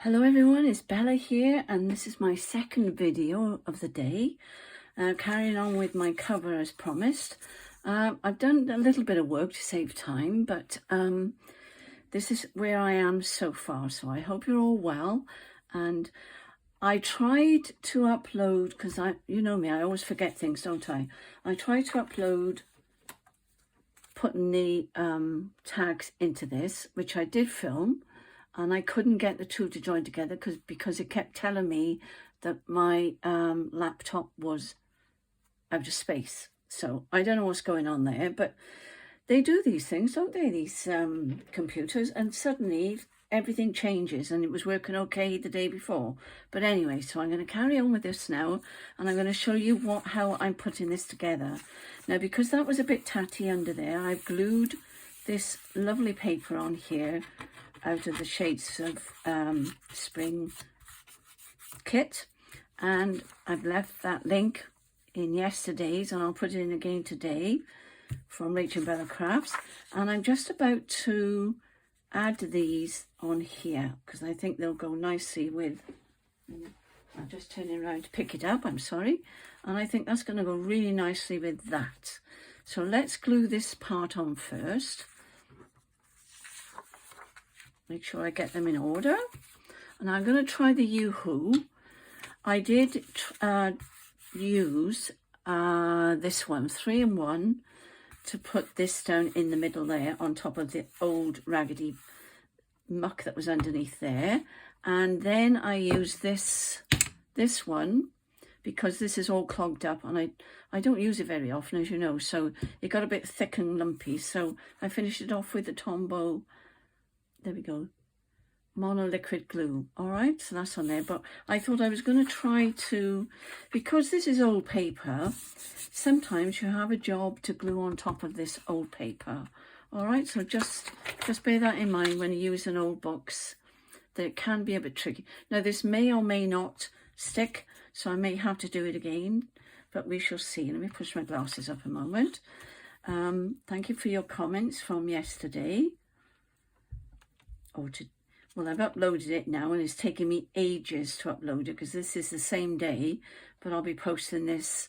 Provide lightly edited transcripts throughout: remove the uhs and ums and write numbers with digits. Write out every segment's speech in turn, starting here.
Hello everyone, it's Bella here, and this is my second video of the day, carrying on with my cover as promised. I've done a little bit of work to save time, but this is where I am so far, so I hope you're all well. And I tried to upload, because you know me, I always forget things, don't I? I tried to upload putting the tags into this, which I did film, and I couldn't get the two to join together because it kept telling me that my laptop was out of space. So I don't know what's going on there, but they do these things, don't they, these computers, and suddenly everything changes, and it was working okay the day before. But anyway, so I'm going to carry on with this now, and I'm going to show you how I'm putting this together. Now, because that was a bit tatty under there, I've glued this lovely paper on here out of the Shades of Spring kit, and I've left that link in yesterday's, and I'll put it in again today, from Rachel Bella Crafts. And I'm just about to add these on here because I think they'll go nicely with, I'm just turning around to pick it up, I'm sorry, and I think that's going to go really nicely with that. So let's glue this part on first. Make sure I get them in order. And I'm going to try the Yoo-Hoo. I did use this one, 3-in-1, to put this down in the middle there on top of the old raggedy muck that was underneath there. And then I used this one because this is all clogged up, and I don't use it very often, as you know, so it got a bit thick and lumpy. So I finished it off with the Tombow, there we go, monoliquid glue. All right, so that's on there. But I thought I was going to try to, because this is old paper, sometimes you have a job to glue on top of this old paper. All right, so just bear that in mind when you use an old box, that it can be a bit tricky. Now, this may or may not stick, so I may have to do it again, but we shall see. Let me push my glasses up a moment. Thank you for your comments from yesterday. Well, I've uploaded it now, and it's taking me ages to upload it because this is the same day, but I'll be posting this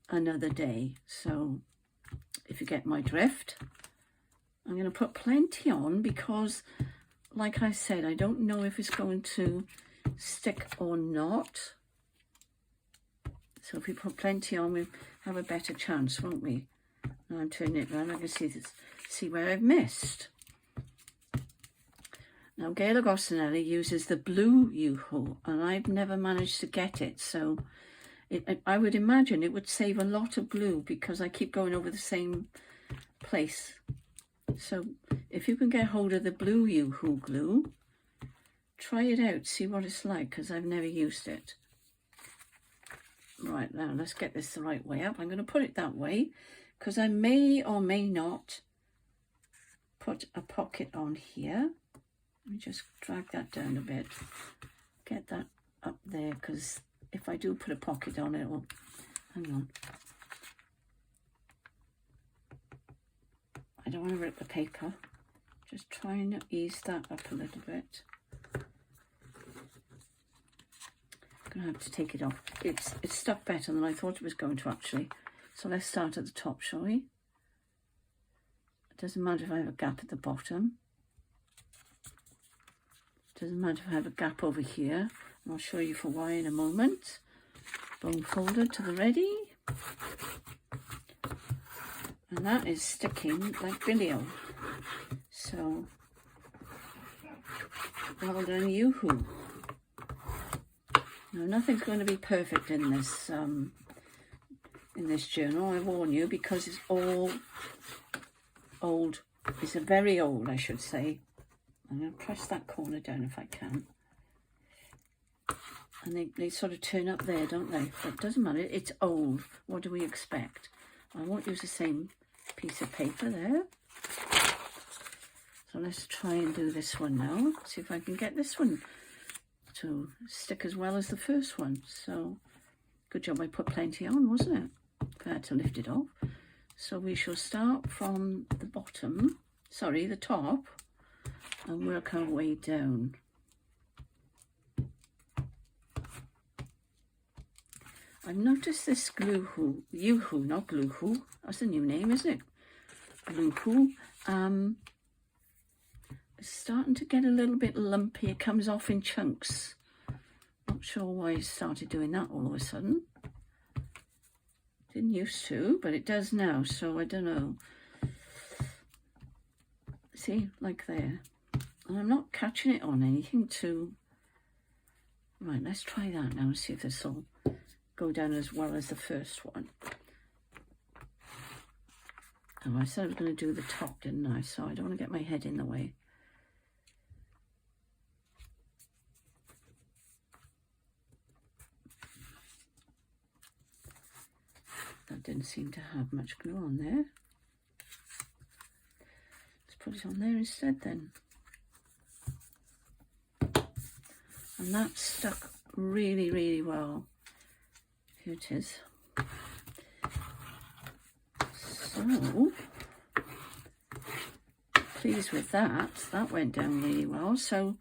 another day. So if you get my drift, I'm going to put plenty on because, like I said, I don't know if it's going to stick or not. So if we put plenty on, we have a better chance, won't we? Now I'm turning it around, I can see where I've missed. Now, Gail Agostinelli uses the blue Yoo-Hoo, and I've never managed to get it. So I would imagine it would save a lot of glue because I keep going over the same place. So if you can get hold of the blue Yoo-Hoo glue, try it out, see what it's like, because I've never used it. Right, now let's get this the right way up. I'm going to put it that way because I may or may not put a pocket on here. Let me just drag that down a bit, get that up there, because if I do put a pocket on it, will, hang on, I don't want to rip the paper, just trying to ease that up a little bit. I'm going to have to take it off. It's stuck better than I thought it was going to, actually. So let's start at the top, shall we? It doesn't matter if I have a gap at the bottom. Doesn't matter if I have a gap over here. And I'll show you for why in a moment. Bone folder to the ready. And that is sticking like Billio. So, well done, Yoo-Hoo. Now, nothing's going to be perfect in this journal, I warn you, because it's all old. It's a very old, I should say. I'm going to press that corner down if I can. And they sort of turn up there, don't they? But it doesn't matter. It's old. What do we expect? I won't use the same piece of paper there. So let's try and do this one now. See if I can get this one to stick as well as the first one. So good job I put plenty on, wasn't it? I had to lift it off. So we shall start from the bottom, sorry, the top, and work our way down. I've noticed this Yoo-hoo, not Glue-hoo. That's a new name, isn't it? Glue-hoo. It's starting to get a little bit lumpy. It comes off in chunks. Not sure why it started doing that all of a sudden. Didn't used to, but it does now, so I don't know. See, like there. And I'm not catching it on anything too. Right, let's try that now and see if this will go down as well as the first one. Oh, I said I was going to do the top, didn't I? So I don't want to get my head in the way. That didn't seem to have much glue on there. Let's put it on there instead then. And that stuck really, really well. Here it is. So, pleased with that. That went down really well. So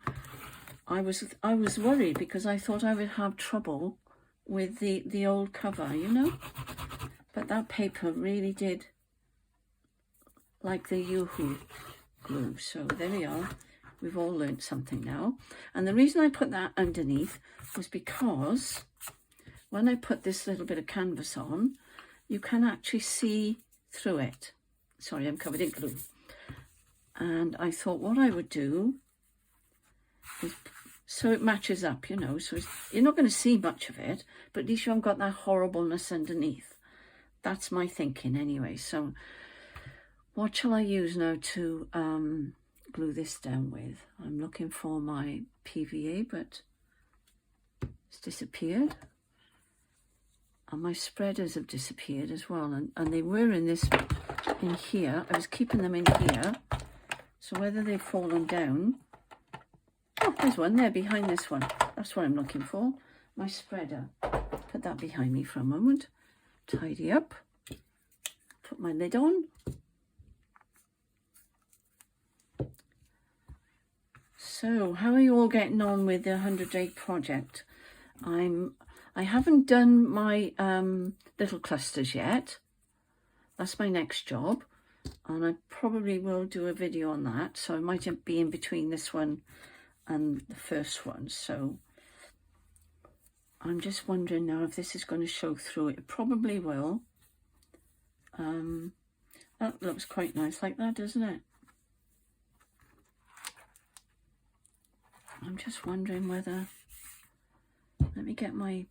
I was worried because I thought I would have trouble with the old cover, you know. But that paper really did like the Yoo-hoo glue. So there we are. We've all learnt something now. And the reason I put that underneath was because when I put this little bit of canvas on, you can actually see through it. Sorry, I'm covered in glue. And I thought what I would do is, so it matches up, you know, so you're not going to see much of it, but at least you haven't got that horribleness underneath. That's my thinking anyway. So what shall I use now to glue this down with? I'm looking for my PVA, but it's disappeared. And my spreaders have disappeared as well. And they were in here. I was keeping them in here. So whether they've fallen down. Oh, there's one there behind this one. That's what I'm looking for. My spreader. Put that behind me for a moment. Tidy up. Put my lid on. So, how are you all getting on with the 100-day project? I haven't done my little clusters yet. That's my next job. And I probably will do a video on that. So, I might be in between this one and the first one. So, I'm just wondering now if this is going to show through. It probably will. That looks quite nice like that, doesn't it? I'm just wondering whether, let me get my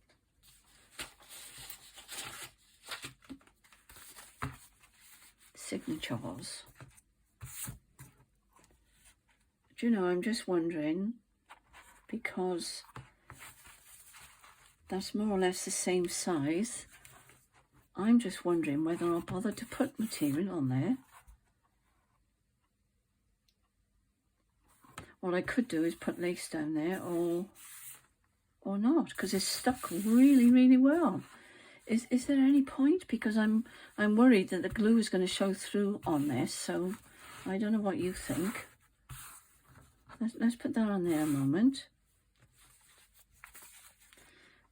signatures. Do you know, I'm just wondering, because that's more or less the same size, I'm just wondering whether I'll bother to put material on there. What I could do is put lace down there or not, because it's stuck really, really well. Is there any point? Because I'm worried that the glue is going to show through on this, so I don't know what you think. Let's put that on there a moment.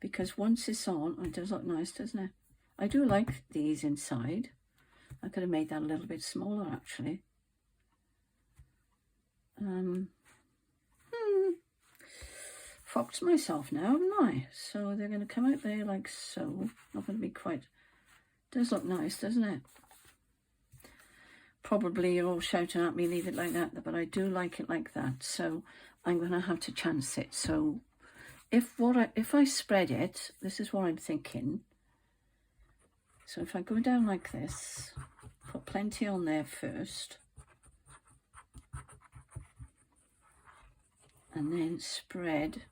Because once it's on, it does look nice, doesn't it? I do like these inside. I could have made that a little bit smaller, actually. Foxed myself now, haven't I? So they're going to come out there like so. Not going to be quite... Does look nice, doesn't it? Probably you're all shouting at me, leave it like that, but I do like it like that. So I'm going to have to chance it. So if I spread it, this is what I'm thinking. So if I go down like this, put plenty on there first, and then spread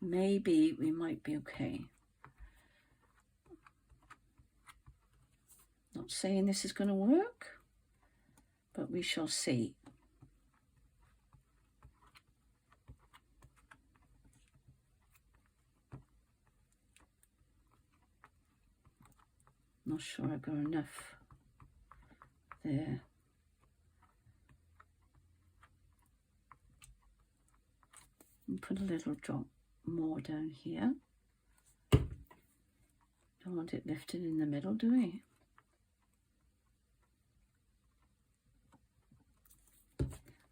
maybe we might be okay. Not saying this is going to work, but we shall see. Not sure I've got enough there. And put a little drop more down here. Don't want it lifted in the middle, do we?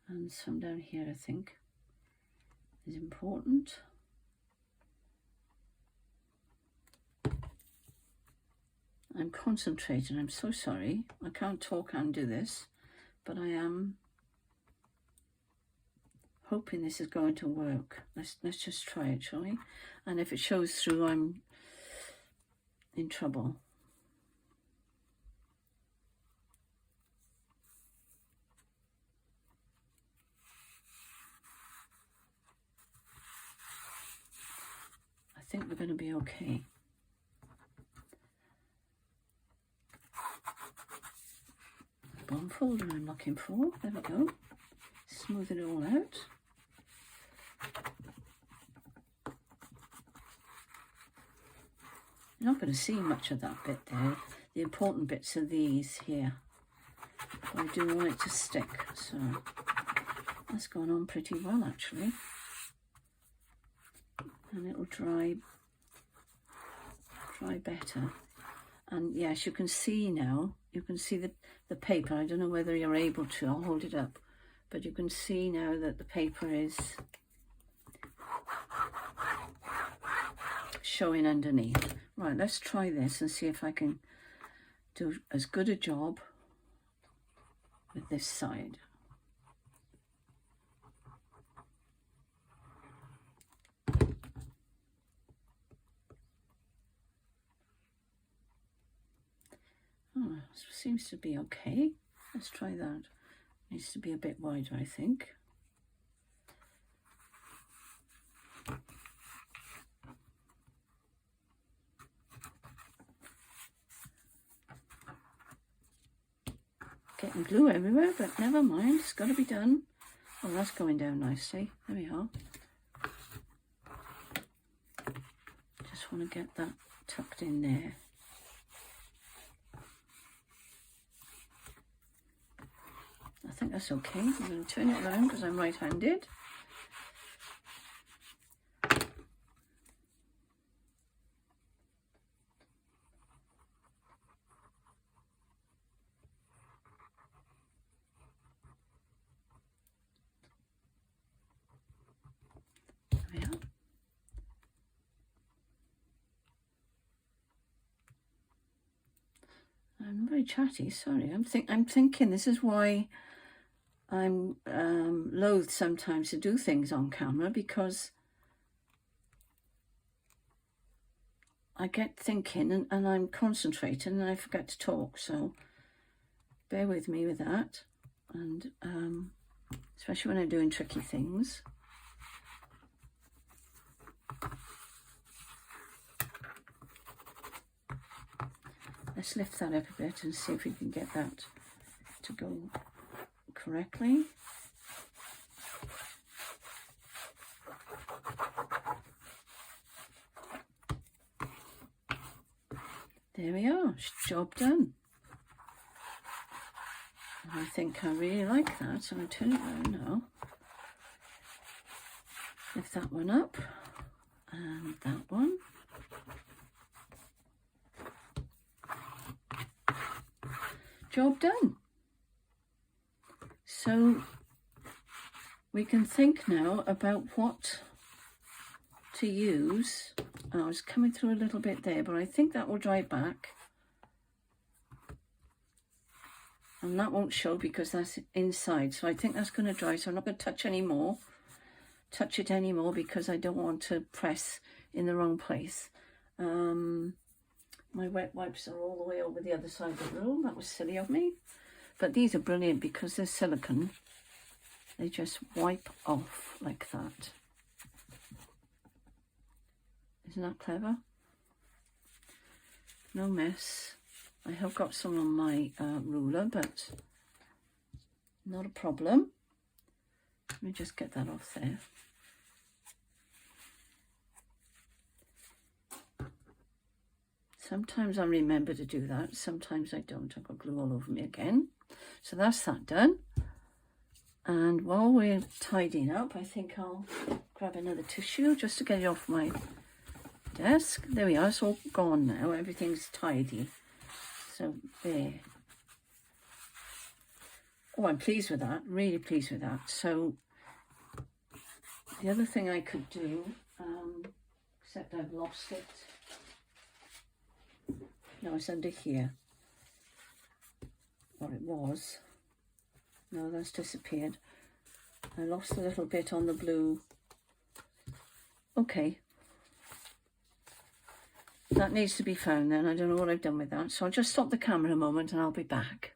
And some down here, I think, is important. I'm concentrating. I'm so sorry. I can't talk and do this, but I am hoping this is going to work. Let's just try it, shall we? And if it shows through, I'm in trouble. I think we're going to be okay. Bond folder I'm looking for. There we go. Smooth it all out. You're not going to see much of that bit there. The important bits are these here. But I do want it to stick, so that's going on pretty well actually. And it'll dry better. And yes, you can see now, you can see the paper. I don't know whether you're able to, I'll hold it up. But you can see now that the paper is showing underneath. Right, let's try this and see if I can do as good a job with this side. Oh, seems to be okay. Let's try that. Needs to be a bit wider, I think. Getting glue everywhere, but never mind. It's got to be done. Oh, that's going down nicely. There we are. Just want to get that tucked in there. I think that's okay. I'm going to turn it around because I'm right-handed. There we are. I'm very chatty, sorry. I'm thinking this is why I'm loath sometimes to do things on camera, because I get thinking and I'm concentrating and I forget to talk, so bear with me with that. And especially when I'm doing tricky things. Let's lift that up a bit and see if we can get that to go correctly. There we are, job done. And I think I really like that, so I'll turn it around now. Lift that one up, and that one. Job done. So we can think now about what to use. Oh, I was coming through a little bit there, but I think that will dry back. And that won't show because that's inside. So I think that's going to dry. So I'm not going to touch it anymore because I don't want to press in the wrong place. My wet wipes are all the way over the other side of the room. That was silly of me. But these are brilliant because they're silicone. They just wipe off like that. Isn't that clever? No mess. I have got some on my ruler, but not a problem. Let me just get that off there. Sometimes I remember to do that. Sometimes I don't. I've got glue all over me again. So that's that done. And while we're tidying up, I think I'll grab another tissue just to get it off my desk. There we are, it's all gone now, everything's tidy. So there. Oh, I'm pleased with that, really pleased with that. So the other thing I could do, except I've lost it. No, it's under here. Or it was. No, that's disappeared. I lost a little bit on the blue. Okay. That needs to be found then. I don't know what I've done with that. So I'll just stop the camera a moment and I'll be back.